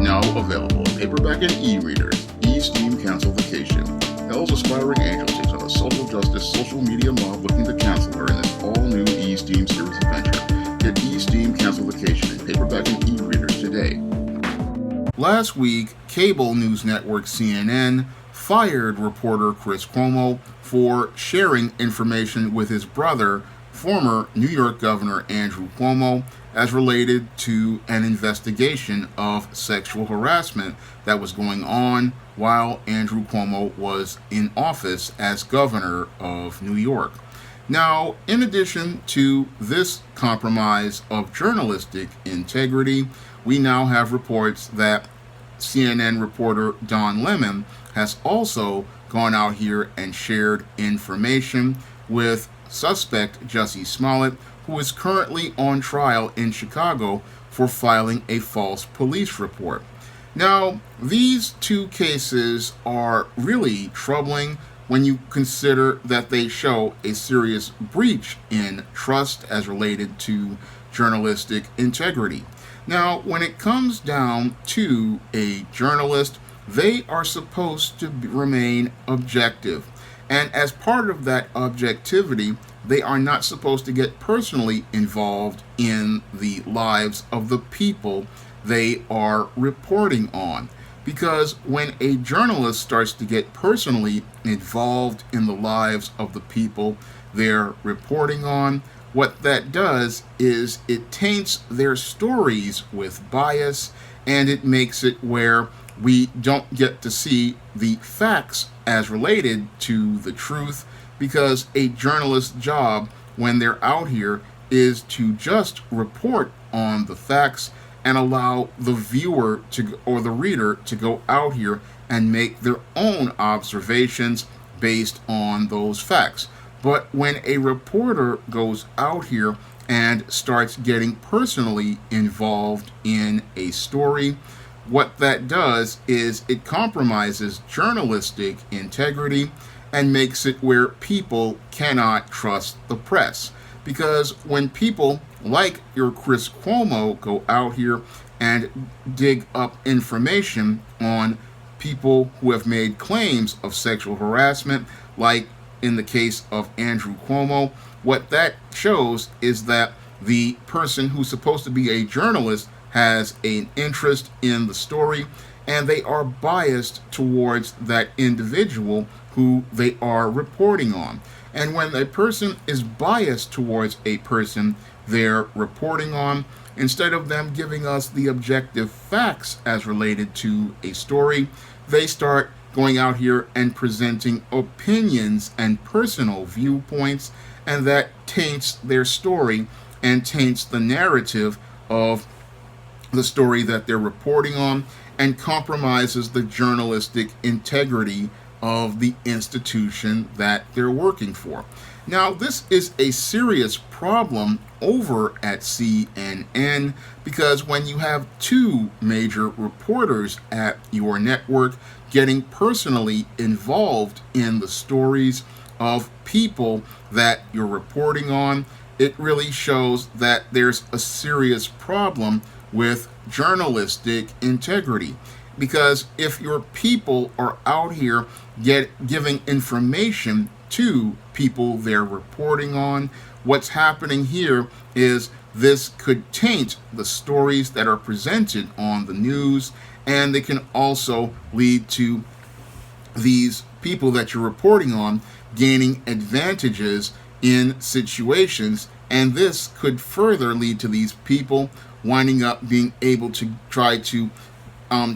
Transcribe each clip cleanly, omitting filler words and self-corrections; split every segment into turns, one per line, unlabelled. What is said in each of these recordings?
Now available in paperback and e-readers, E-Steam Cancel Vacation. Hell's aspiring angel takes on a social justice, social media mob looking to cancel her in this all-new E-Steam series adventure. Get E-Steam Cancel Vacation in paperback and e-readers today. Last week, cable news network CNN fired reporter Chris Cuomo for sharing information with his brother, former New York Governor Andrew Cuomo, as related to an investigation of sexual harassment that was going on while Andrew Cuomo was in office as governor of New York. Now, in addition to this compromise of journalistic integrity, we now have reports that CNN reporter Don Lemon has also gone out here and shared information with suspect Jussie Smollett, who is currently on trial in Chicago for filing a false police report. Now, these two cases are really troubling when you consider that they show a serious breach in trust as related to journalistic integrity. Now, when it comes down to a journalist, they are supposed to remain objective. And as part of that objectivity, they are not supposed to get personally involved in the lives of the people they are reporting on. Because when a journalist starts to get personally involved in the lives of the people they're reporting on, what that does is it taints their stories with bias, and it makes it where we don't get to see the facts as related to the truth, because a journalist's job when they're out here is to just report on the facts and allow the viewer to or the reader to go out here and make their own observations based on those facts. But when a reporter goes out here and starts getting personally involved in a story, what that does is it compromises journalistic integrity and makes it where people cannot trust the press. Because when people like your Chris Cuomo go out here and dig up information on people who have made claims of sexual harassment, like in the case of Andrew Cuomo, what that shows is that the person who's supposed to be a journalist has an interest in the story, and they are biased towards that individual who they are reporting on. And when a person is biased towards a person they're reporting on, instead of them giving us the objective facts as related to a story, they start going out here and presenting opinions and personal viewpoints, and that taints their story and taints the narrative of the story that they're reporting on, and compromises the journalistic integrity of the institution that they're working for. Now, this is a serious problem over at CNN, because when you have two major reporters at your network getting personally involved in the stories of people that you're reporting on, it really shows that there's a serious problem with journalistic integrity. Because if your people are out here giving information to people they're reporting on, what's happening here is this could taint the stories that are presented on the news, and they can also lead to these people that you're reporting on gaining advantages in situations, and this could further lead to these people winding up being able to try to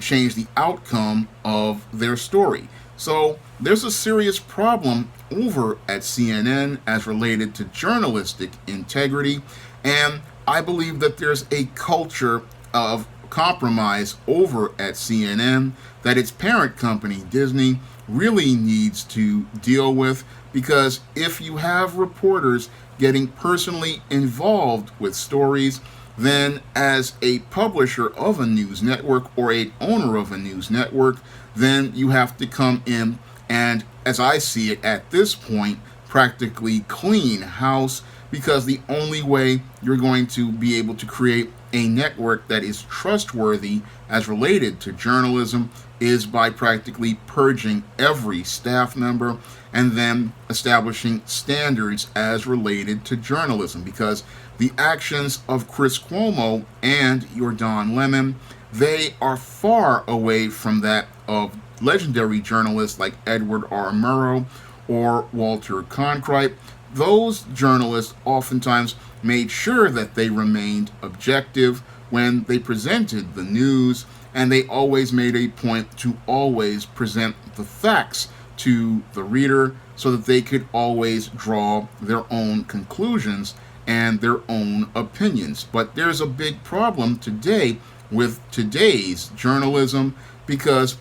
change the outcome of their story. So there's a serious problem over at CNN as related to journalistic integrity, and I believe that there's a culture of compromise over at CNN that its parent company, Disney, really needs to deal with, because if you have reporters getting personally involved with stories, then as a publisher of a news network or an owner of a news network, then you have to come in and, as I see it at this point, practically clean house, because the only way you're going to be able to create a network that is trustworthy as related to journalism is by practically purging every staff member and then establishing standards as related to journalism, because the actions of Chris Cuomo and your Don Lemon, they are far away from that of legendary journalists like Edward R. Murrow or Walter Cronkite. Those journalists oftentimes made sure that they remained objective when they presented the news, and they always made a point to always present the facts to the reader so that they could always draw their own conclusions and their own opinions. But there's a big problem today with today's journalism because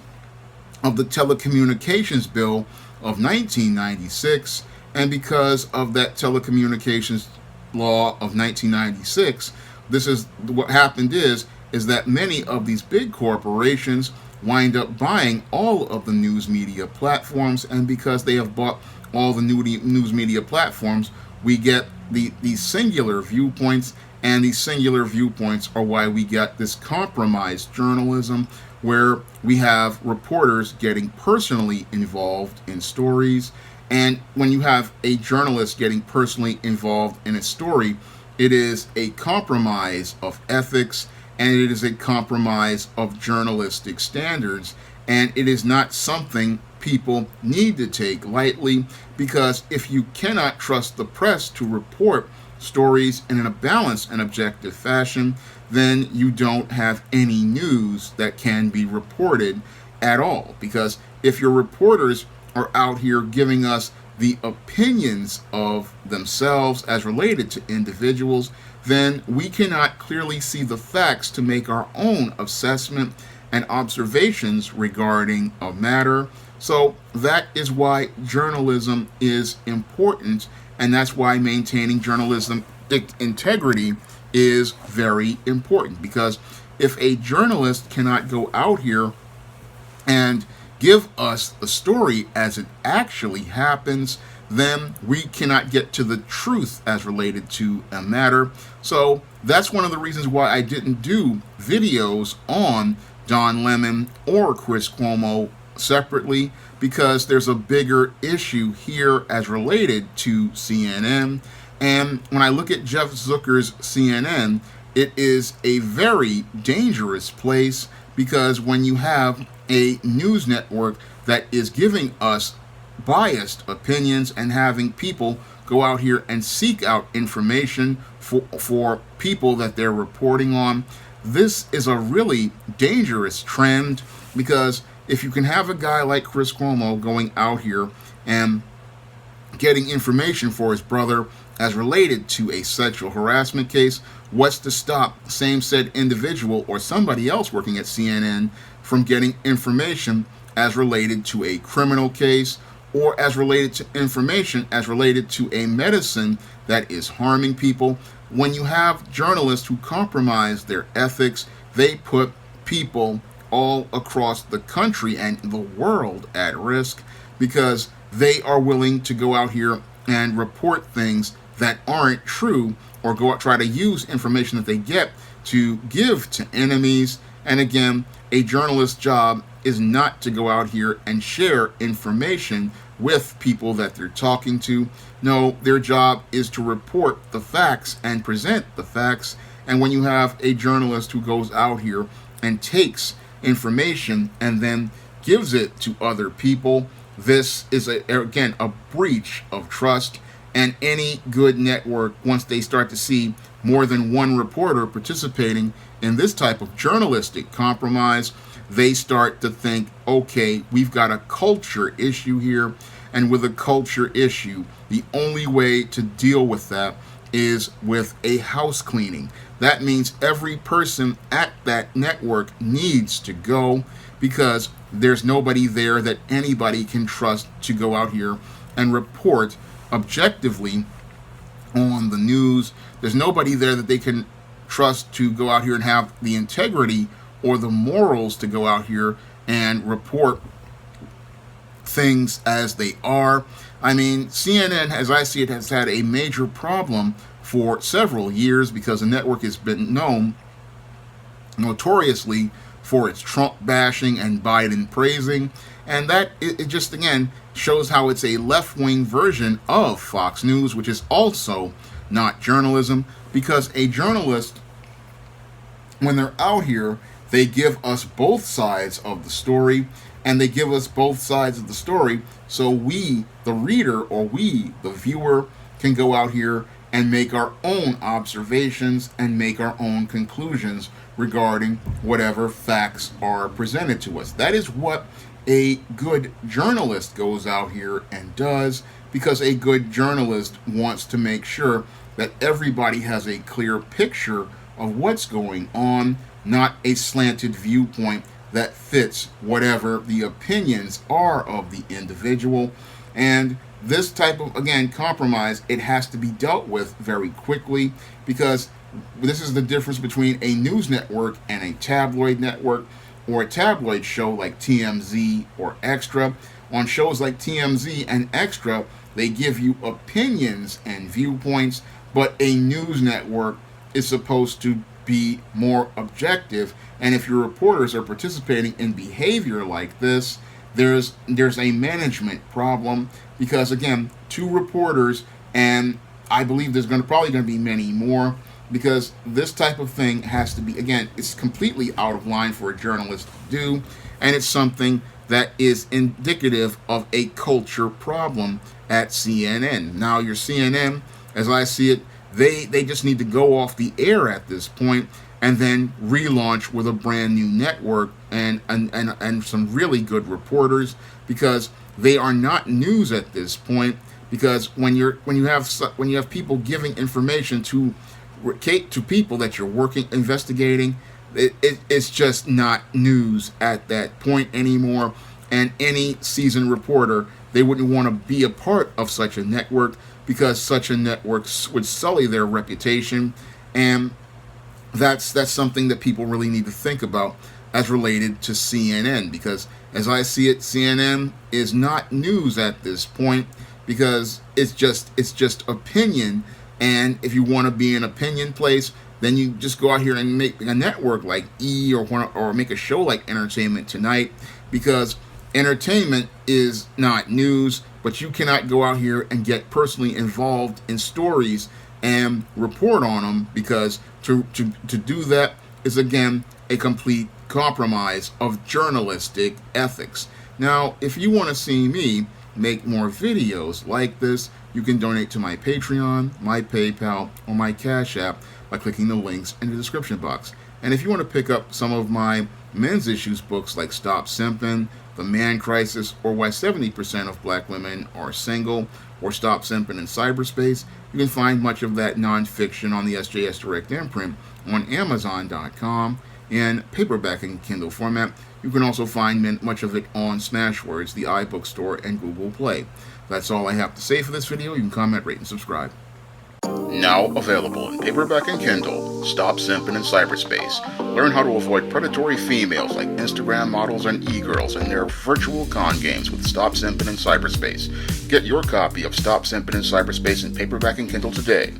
of the Telecommunications Bill of 1996, and because of that Telecommunications Law of 1996, this is what happened is that many of these big corporations wind up buying all of the news media platforms, and because they have bought all the news media platforms, we get these singular viewpoints, and these singular viewpoints are why we get this compromised journalism where we have reporters getting personally involved in stories. And when you have a journalist getting personally involved in a story, it is a compromise of ethics, and it is a compromise of journalistic standards, and it is not something people need to take lightly, because if you cannot trust the press to report stories in a balanced and objective fashion, then you don't have any news that can be reported at all. Because if your reporters are out here giving us the opinions of themselves as related to individuals, then we cannot clearly see the facts to make our own assessment and observations regarding a matter. So that is why journalism is important, and that's why maintaining journalism integrity is very important. Because if a journalist cannot go out here and give us the story as it actually happens, then we cannot get to the truth as related to a matter. So that's one of the reasons why I didn't do videos on Don Lemon or Chris Cuomo separately, because there's a bigger issue here as related to CNN. And when I look at Jeff Zucker's CNN, it is a very dangerous place, because when you have a news network that is giving us biased opinions and having people go out here and seek out information for people that they're reporting on, this is a really dangerous trend. Because if you can have a guy like Chris Cuomo going out here and getting information for his brother as related to a sexual harassment case, what's to stop same said individual or somebody else working at CNN from getting information as related to a criminal case, or as related to information as related to a medicine that is harming people? When you have journalists who compromise their ethics, they put people all across the country and the world at risk, because they are willing to go out here and report things that aren't true, or go out try to use information that they get to give to enemies. And again, a journalist's job is not to go out here and share information with people that they're talking to. No, their job is to report the facts and present the facts. And when you have a journalist who goes out here and takes information and then gives it to other people, this is again a breach of trust. And any good network, once they start to see more than one reporter participating in this type of journalistic compromise, they start to think, okay, we've got a culture issue here. And with a culture issue, the only way to deal with that is with a house cleaning. That means every person at that network needs to go, because there's nobody there that anybody can trust to go out here and report objectively on the news. There's nobody there that they can trust to go out here and have the integrity or the morals to go out here and report things as they are. I mean, CNN, as I see it, has had a major problem for several years because the network has been known notoriously for its Trump bashing and Biden praising. And that it just, again, shows how it's a left-wing version of Fox News, which is also not journalism, because a journalist, when they're out here, they give us both sides of the story, and they give us both sides of the story so we, the reader, or we, the viewer, can go out here and make our own observations and make our own conclusions regarding whatever facts are presented to us. That is what a good journalist goes out here and does, because a good journalist wants to make sure that everybody has a clear picture of what's going on, not a slanted viewpoint that fits whatever the opinions are of the individual. And this type of, again, compromise, it has to be dealt with very quickly, because this is the difference between a news network and a tabloid network, or a tabloid show like TMZ or Extra. On shows like TMZ and Extra, they give you opinions and viewpoints, but a news network is supposed to be more objective. And if your reporters are participating in behavior like this, there's a management problem, because, again, 2 reporters, and I believe there's probably going to be many more, because this type of thing has to be, again, it's completely out of line for a journalist to do, and it's something that is indicative of a culture problem at CNN. Now, your CNN, as I see it, they just need to go off the air at this point and then relaunch with a brand new network and some really good reporters, because they are not news at this point. Because when you have people giving information to people that you're investigating, it's just not news at that point anymore. And any seasoned reporter, they wouldn't want to be a part of such a network, because such a network would sully their reputation. And that's something that people really need to think about as related to CNN, because as I see it, CNN is not news at this point, because it's just opinion. And if you want to be an opinion place, then you just go out here and make a network like E, or make a show like Entertainment Tonight, because entertainment is not news. But you cannot go out here and get personally involved in stories and report on them, because to do that is, again, a complete compromise of journalistic ethics. Now, if you want to see me make more videos like this, you can donate to my Patreon, my PayPal, or my Cash App by clicking the links in the description box. And if you want to pick up some of my men's issues books like Stop Simping, The Man Crisis, or Why 70% of Black Women Are Single, or Stop Simping in Cyberspace, you can find much of that nonfiction on the SJS Direct imprint on Amazon.com in paperback and Kindle format. You can also find much of it on Smashwords, the iBook Store, and Google Play. That's all I have to say for this video. You can comment, rate, and subscribe. Now available in paperback and Kindle, Stop Simping in Cyberspace. Learn how to avoid predatory females like Instagram models and e-girls in their virtual con games with Stop Simping in Cyberspace. Get your copy of Stop Simping in Cyberspace in paperback and Kindle today.